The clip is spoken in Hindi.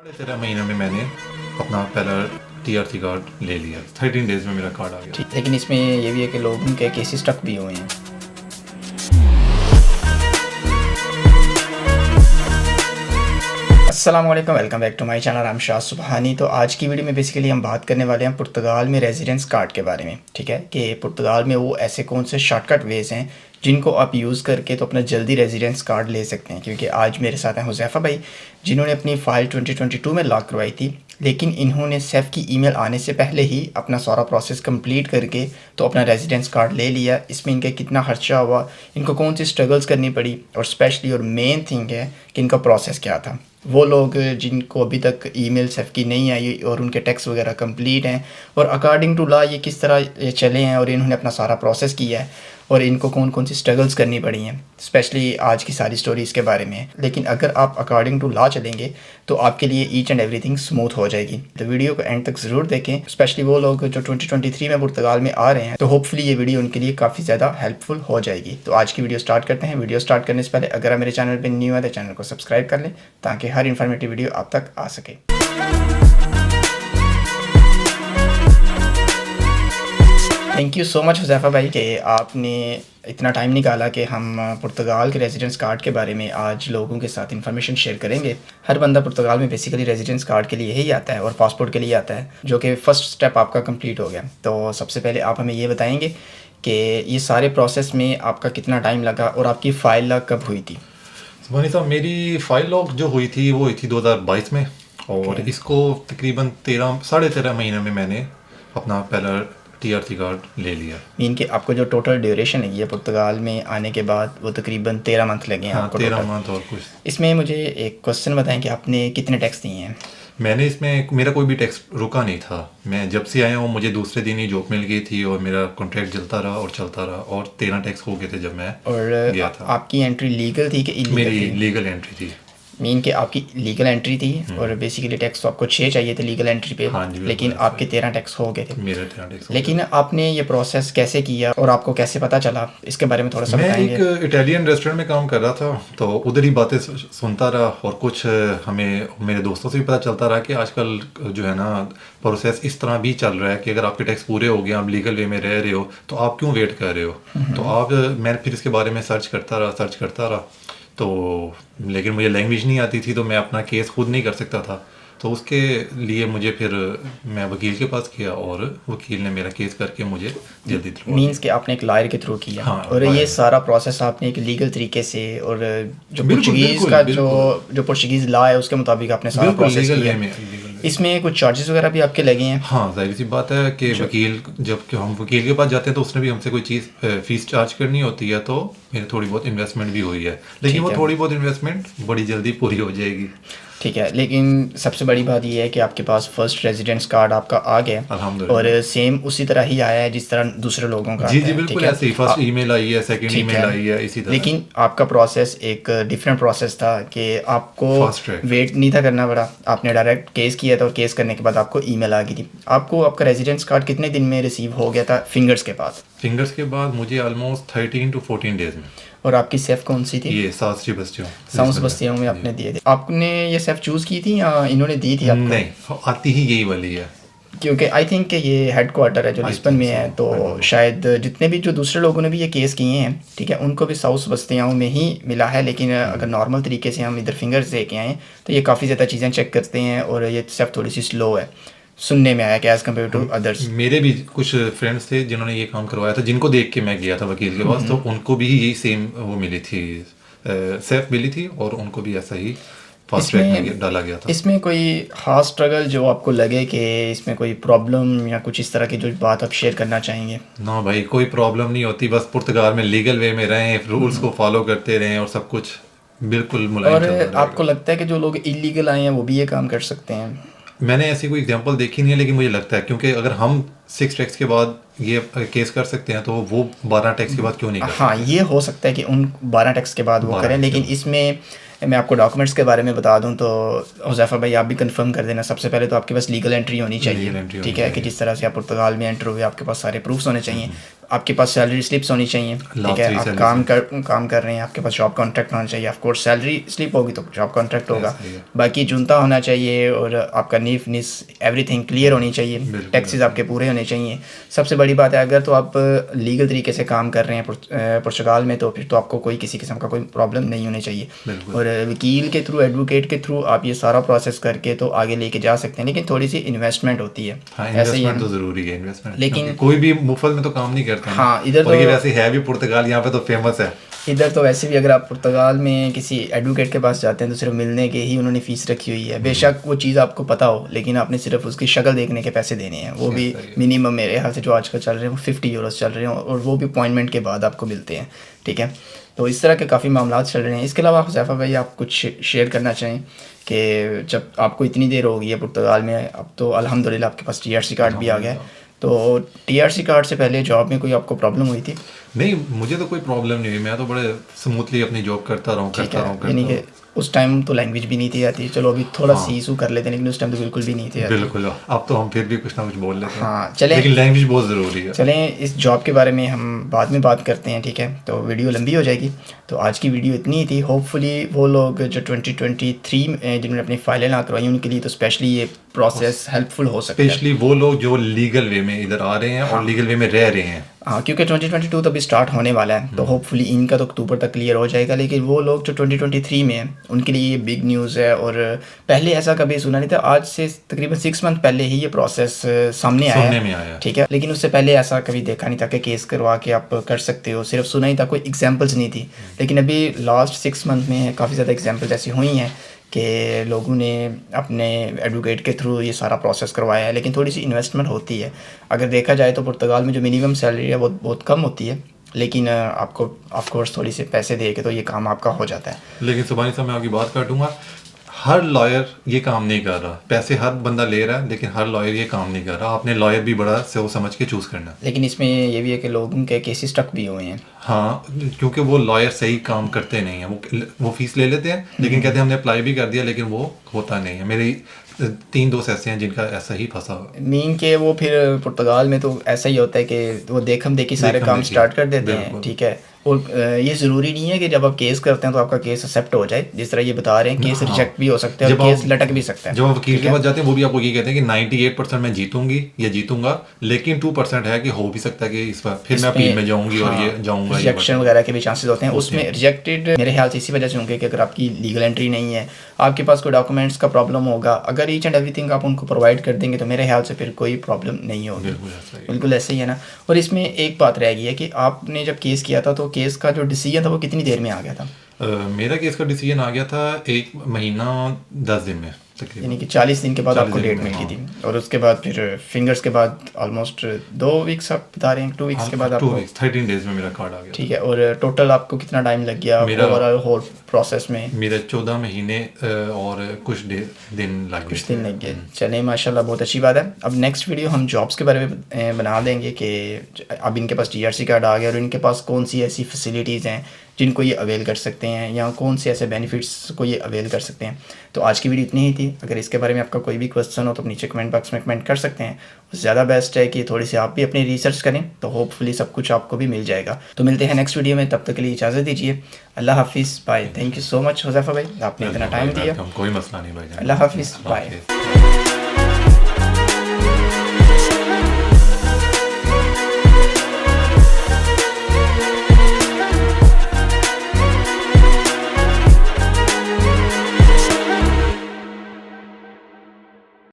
13 महीने में मैंने अपना पहला TRC कार्ड ले लिया। 13 डेज़ में मेरा कार्ड आ गया। ठीक, लेकिन इसमें ये भी है कि लोगों के केसेस स्टक भी हुए हैं। अस्सलाम वालेकुम, welcome back to my channel. I am Shah Subhani. तो आज की वीडियो में बेसिकली हम बात करने वाले हैं पुर्तगाल में रेजिडेंस कार्ड के बारे में। ठीक है कि पुर्तगाल में वो ऐसे कौन से शॉर्टकट वेज़ हैं जिनको आप यूज़ करके तो अपना जल्दी रेजिडेंस कार्ड ले सकते हैं। क्योंकि आज मेरे साथ हैं हुज़ैफ़ा भाई, जिन्होंने अपनी फ़ाइल 2022 में लॉक करवाई थी, लेकिन इन्होंने सेफ की ईमेल आने से पहले ही अपना सारा प्रोसेस कंप्लीट करके तो अपना रेजिडेंस कार्ड ले लिया। इसमें इनका कितना खर्चा हुआ, इनको कौन सी स्ट्रगल्स करनी पड़ी, और स्पेशली और मेन थिंग है कि इनका प्रोसेस क्या था। वो लोग जिनको अभी तक ईमेल सेफ की नहीं आई और उनके टैक्स वगैरह कंप्लीट हैं और अकॉर्डिंग टू लॉ ये किस तरह ये चले हैं और इन्होंने अपना सारा प्रोसेस किया है और इनको कौन कौन सी स्ट्रगल्स करनी पड़ी हैं, स्पेशली आज की सारी स्टोरी इसके बारे में है। लेकिन अगर आप अकॉर्डिंग टू लॉ चलेंगे तो आपके लिए ईच एंड एवरीथिंग स्मूथ हो जाएगी। तो वीडियो को एंड तक ज़रूर देखें, स्पेशली वो लोग जो 2023 में पुर्तगाल में आ रहे हैं, तो होपफुली ये वीडियो उनके लिए काफ़ी ज़्यादा हेल्पफुल हो जाएगी। तो आज की वीडियो स्टार्ट करते हैं। वीडियो स्टार्ट करने से पहले अगर आप मेरे चैनल पर न्यू है तो चैनल को सब्सक्राइब कर लें ताकि हर इन्फॉर्मेटिव वीडियो आप तक आ सके। Thank you so much Huzaifa भाई कि आपने इतना टाइम निकाला कि हम पुर्तगाल के रेजिडेंस कार्ड के बारे में आज लोगों के साथ इन्फॉर्मेशन शेयर करेंगे। हर बंदा पुर्तगाल में बेसिकली रेजिडेंस कार्ड के लिए ही आता है और पासपोर्ट के लिए आता है, जो कि फ़र्स्ट स्टेप आपका कंप्लीट हो गया। तो सबसे पहले आप हमें ये बताएंगे कि ये सारे प्रोसेस में आपका कितना टाइम लगा और आपकी फ़ाइल लॉक कब हुई थी? सुभानी साहब, मेरी फ़ाइल लॉक जो हुई थी वो हुई थी 2022 में, और इसको तकरीबन 13.5 महीने में मैंने अपना पहला TRC कार्ड ले लिया। मीन कि आपको जो टोटल ड्यूरेशन है ये पुर्तगाल में आने के बाद वो तकरीबन 13 मंथ लगे हैं। हाँ, आपको 13 total। मंथ और कुछ। इसमें मुझे एक क्वेश्चन बताएं कि आपने कितने टैक्स दिए हैं? मैंने इसमें मेरा कोई भी टैक्स रुका नहीं था। मैं जब से आया हूँ मुझे दूसरे दिन ही जॉब मिल गई थी और मेरा कॉन्ट्रैक्ट चलता रहा और चलता रहा, और 13 टैक्स हो गए थे जब मैं और गया था। आपकी एंट्री लीगल थी कि इलीगल मेरी थी? लीगल एंट्री थी। मीन कि आपकी लीगल एंट्री थी और बेसिकली टैक्स तो आपको 6 चाहिए थे लीगल एंट्री पे। हाँ जी, लेकिन आपके 13 टैक्स हो गए थे। मेरा 13 टैक्स। लेकिन आपने ये प्रोसेस कैसे किया और आपको कैसे पता चला, इसके बारे में थोड़ा सा मैं बताएंगे? एक इटालियन रेस्टोरेंट में काम कर रहा था, तो उधर ही बातें सुनता रहा, और कुछ हमें मेरे दोस्तों से भी पता चलता रहा कि आजकल जो है ना प्रोसेस इस तरह भी चल रहा है कि अगर आपके टैक्स पूरे हो गए, आप लीगल वे में रह रहे हो, तो आप क्यों वेट कर रहे हो। तो मैं फिर इसके बारे में सर्च करता रहा। तो लेकिन मुझे लैंग्वेज नहीं आती थी, तो मैं अपना केस खुद नहीं कर सकता था। तो उसके लिए मुझे फिर मैं वकील के पास गया और वकील ने मेरा केस करके मुझे जल्दी दिलवा मीन्स कि आपने एक लॉयर के थ्रू किया। हाँ, और ये सारा प्रोसेस आपने एक लीगल तरीके से, और जो पोर्चुगीज़ का जो पोर्चुगीज़ लॉ है उसके मुताबिक आपने सारा प्रोसेस किया। इसमें कुछ चार्जेस वगैरह भी आपके लगे हैं? हाँ, जाहिर सी बात है कि वकील जब हम वकील के पास जाते हैं तो उसने भी हमसे कोई चीज़ फीस चार्ज करनी होती है, तो मेरी थोड़ी बहुत इन्वेस्टमेंट भी हुई है, लेकिन वो थोड़ी बहुत इन्वेस्टमेंट बड़ी जल्दी पूरी हो जाएगी। ठीक है, लेकिन सबसे बड़ी बात यह है कि आपके पास फर्स्ट रेजिडेंस कार्ड आपका आ गया अल्हम्दुलिल्लाह, और सेम उसी तरह ही आया है जिस तरह दूसरे लोगों का। जी बिल्कुल ऐसे ही। फर्स्ट ईमेल आई है, सेकंड ईमेल आई है, इसी तरह। लेकिन आपका प्रोसेस एक डिफरेंट प्रोसेस था कि आपको वेट नहीं था करना पड़ा, आपने डायरेक्ट केस किया था और केस करने के बाद आपको ईमेल आ गई थी। आपको आपका रेजिडेंस कार्ड कितने दिन में रिसीव हो गया था फिंगर्स के बाद? फिंगर्स के बाद मुझे ऑलमोस्ट 13 to 14 डेज में। और आपकी सेफ कौन सी थी? ये साउथ बस्तियों में आपने दिए थे। आपने ये सेफ चूज़ की थी या इन्होंने दी थी आपको? नहीं, आती ही यही वाली है, क्योंकि आई थिंक कि ये हेड क्वार्टर है जो लिस्बन में है, तो शायद जितने भी जो दूसरे लोगों ने भी ये केस किए हैं, ठीक है, उनको भी साउथ बस्तियों में ही मिला है। लेकिन अगर नॉर्मल तरीके से हम इधर फिंगर्स दे के आएँ तो ये काफ़ी ज़्यादा चीज़ें चेक करते हैं और ये सिर्फ थोड़ी सी स्लो है सुनने में आया कि एज़ कम्पेयर टू अदर्स। मेरे भी कुछ फ्रेंड्स थे जिन्होंने ये काम करवाया था, जिनको देख के मैं गया था वकील के पास, तो उनको भी यही सेम वो मिली थी, सेफ मिली थी, और उनको भी ऐसा ही फास्ट ट्रैक में डाला गया था। इसमें कोई खास स्ट्रगल जो आपको लगे कि इसमें कोई प्रॉब्लम या कुछ इस तरह की जो बात आप शेयर करना चाहेंगे? ना भाई, कोई प्रॉब्लम नहीं होती, बस पुर्तगाल में लीगल वे में रहें, रूल्स को फॉलो करते रहें और सब कुछ बिल्कुल मुलायम चलता रहेगा। और आपको लगता है कि जो लोग इलीगल आए हैं वो भी ये काम कर सकते हैं? मैंने ऐसी कोई एग्जांपल देखी नहीं है, लेकिन मुझे लगता है क्योंकि अगर हम 6 टैक्स के बाद ये केस कर सकते हैं तो वो 12 टैक्स के बाद क्यों नहीं कर सकते? हाँ, ये हो सकता है कि उन 12 टैक्स के बाद वो करें, लेकिन इसमें मैं आपको डॉक्यूमेंट्स के बारे में बता दूं तो हुज़ैफ़ा भाई आप भी कंफर्म कर देना। सबसे पहले तो आपके पास लीगल एंट्री होनी चाहिए, ठीक है, कि जिस तरह से आप पुर्तगाल में एंटर हुए आपके पास सारे प्रूफ्स होने चाहिए। आपके पास सैलरी स्लिप्स होनी चाहिए, ठीक है। आप काम कर रहे हैं, आपके पास जॉब कॉन्ट्रैक्ट होना चाहिए। ऑफ कोर्स सैलरी स्लिप होगी तो जॉब कॉन्ट्रैक्ट होगा। बाकी जुनता होना चाहिए और आपका नीफ निस एवरीथिंग क्लियर होनी चाहिए। टैक्सेस आपके पूरे होने चाहिए। सबसे बड़ी बात है, अगर तो आप लीगल तरीके से काम कर रहे हैं पुर्तगाल में, तो फिर तो आपको कोई किसी किस्म का कोई प्रॉब्लम नहीं होनी चाहिए। और वकील के थ्रू, एडवोकेट के थ्रू आप ये सारा प्रोसेस करके तो आगे लेके जा सकते हैं, लेकिन थोड़ी सी इन्वेस्टमेंट होती है। ऐसे ही तो जरूरी है इन्वेस्टमेंट, लेकिन कोई भी मुफ्त में तो काम नहीं करता। हाँ, इधर तो ये वैसे है भी पुर्तगाल यहाँ पे तो फेमस है। इधर तो वैसे भी अगर आप पुर्तगाल में किसी एडवोकेट के पास जाते हैं तो सिर्फ मिलने के ही उन्होंने फ़ीस रखी हुई है। बेशक वो चीज़ आपको पता हो, लेकिन आपने सिर्फ उसकी शक्ल देखने के पैसे देने हैं। वो भी मिनिमम मेरे ख्याल से जो आजकल चल रहे हैं वो 50 यूरोस चल रहे हैं, और वो भी अपॉइंटमेंट के बाद आपको मिलते हैं, ठीक है। तो इस तरह के काफ़ी मामला चल रहे हैं। इसके अलावा हुज़ैफा भाई आप कुछ शेयर करना चाहें कि जब आपको इतनी देर हो गई है पुर्तगाल में, अब तो अल्हम्दुलिल्लाह आपके पास TRC कार्ड भी आ गया है, तो TRC कार्ड से पहले जॉब में कोई आपको प्रॉब्लम हुई थी? नहीं, मुझे तो कोई प्रॉब्लम नहीं हुई। मैं तो बड़े स्मूथली अपनी जॉब करता रहा हूँ। यानी कि उस टाइम तो लैंग्वेज भी नहीं थी आती। चलो अभी थोड़ा सीसू कर लेते हैं, लेकिन उस टाइम तो बिल्कुल भी नहीं थी आती। बिल्कुल, अब तो हम फिर भी कुछ ना कुछ बोल लेते हैं। हाँ, चलें, लेकिन लैंग्वेज बहुत ज़रूरी है। चलें इस जॉब के बारे में हम बाद में बात करते हैं, ठीक है। तो वीडियो लंबी हो जाएगी, तो आज की वीडियो इतनी ही थी। होपफुली वो लोग जो 2023 में जिन्होंने अपनी फाइलें ना करवाई, उनके लिए तो स्पेशली ये प्रोसेस हेल्पफुल हो सकता है। स्पेशली वो लोग जो लीगल वे में इधर आ रहे हैं और लीगल वे में रह रहे हैं। हाँ, क्योंकि 2022 तो अभी स्टार्ट होने वाला है, तो होपफुली इनका तो अक्टूबर तक क्लियर हो जाएगा। लेकिन वो लोग जो 2023 में हैं, उनके लिए ये बिग न्यूज़ है, और पहले ऐसा कभी सुना नहीं था। आज से तकरीबन 6 मंथ पहले ही ये प्रोसेस सामने आया, ठीक है। लेकिन उससे पहले ऐसा कभी देखा नहीं था कि केस करवा के आप कर सकते हो, सिर्फ सुना ही था, कोई एग्जाम्पल्स नहीं थी। लेकिन अभी लास्ट 6 मंथ में काफ़ी ज़्यादा एग्जाम्पल्स ऐसी हुई हैं कि लोगों ने अपने एडवोकेट के थ्रू ये सारा प्रोसेस करवाया है। लेकिन थोड़ी सी इन्वेस्टमेंट होती है। अगर देखा जाए तो पुर्तगाल में जो मिनिमम सैलरी है वो बहुत कम होती है, लेकिन आपको ऑफ कोर्स थोड़ी से पैसे दे के तो ये काम आपका हो जाता है। लेकिन सुभानी साहब, मैं आपकी बात काटूंगा, हर लॉयर ये काम नहीं कर रहा। पैसे हर बंदा ले रहा है, लेकिन हर लॉयर ये काम नहीं कर रहा। आपने लॉयर भी बड़ा सोच समझ के चूज़ करना। लेकिन इसमें ये भी है कि लोगों के केसेस स्टक भी हुए हैं। हाँ, क्योंकि वो लॉयर सही काम करते नहीं हैं। वो फीस ले लेते हैं, लेकिन कहते हैं हमने अप्लाई भी कर दिया, लेकिन वो होता नहीं है। मेरी 3 दोस्त ऐसे हैं जिनका ऐसा ही फंसा हुआ। मीन के वो फिर पुर्तगाल में तो ऐसा ही होता है कि वो देखम देखी सारे काम स्टार्ट कर देते हैं, ठीक है। और ये ज़रूरी नहीं है कि जब आप केस करते हैं तो आपका केस एक्सेप्ट हो जाए। जिस तरह ये बता रहे हैं, केस रिजेक्ट भी हो सकता है और केस लटक भी सकता है। जब आप वकील के पास जाते हैं, वो भी आपको ये कहते हैं कि 98% मैं जीतूंगी या जीतूंगा, लेकिन 2% है कि हो भी सकता है कि इस बार फिर मैं अपील में जाऊंगी और ये जाऊंगा। रिजेक्शन वगैरह के भी चांसेस होते हैं। उसमें रिजेक्टेड मेरे ख्याल से इसी वजह से होंगे कि अगर आपकी लीगल एंट्री नहीं है, आपके पास कोई डॉक्यूमेंट्स का प्रॉब्लम होगा, अगर ईच एंड एवरीथिंग आप उनको प्रोवाइड कर देंगे तो मेरे ख्याल से फिर कोई प्रॉब्लम नहीं होगी। बिल्कुल ऐसे ही है ना। और इसमें एक बात रह गई है कि आपने जब केस किया था तो केस का जो डिसीजन था वो कितनी देर में आ गया था? मेरा केस का डिसीजन आ गया था 1 महीना 10 दिन में, यानी कि 40 दिन के बाद आपको डेट मिल गई थी। और उसके बाद फिर फिंगर्स के बाद ऑलमोस्ट 2 वीक्स आप बता रहे हैं, 2 वीक्स के बाद आपको 13 डेज में मेरा कार्ड आ गया, ठीक है। और टोटल आपको कितना टाइम लग गया ओवरऑल होल प्रोसेस में? मेरा 14 महीने और कुछ दिन लग गए। चलें, माशाल्लाह, बहुत अच्छी बात है। अब नेक्स्ट वीडियो हम जॉब्स के बारे में बना देंगे कि अब इनके पास TRC कार्ड आ गया और इनके पास कौन सी ऐसी फैसिलिटीज़ हैं जिनको ये अवेल कर सकते हैं, या कौन से ऐसे बेनिफिट्स को ये अवेल कर सकते हैं। तो आज की वीडियो इतनी ही थी। अगर इसके बारे में आपका कोई भी क्वेश्चन हो तो नीचे कमेंट बॉक्स में कमेंट कर सकते हैं। उससे ज़्यादा बेस्ट है कि थोड़ी सी आप भी अपनी रिसर्च करें, तो होपफुली सब कुछ आपको भी मिल जाएगा। तो मिलते हैं नेक्स्ट वीडियो में, तब तक के लिए इजाज़त दीजिए। अल्लाह हाफिज़, bye. Thank you so much Huzaifa भाई, आपने इतना टाइम दिया। कोई मसला नहीं भाई। अल्लाह हाफिज़, बाय।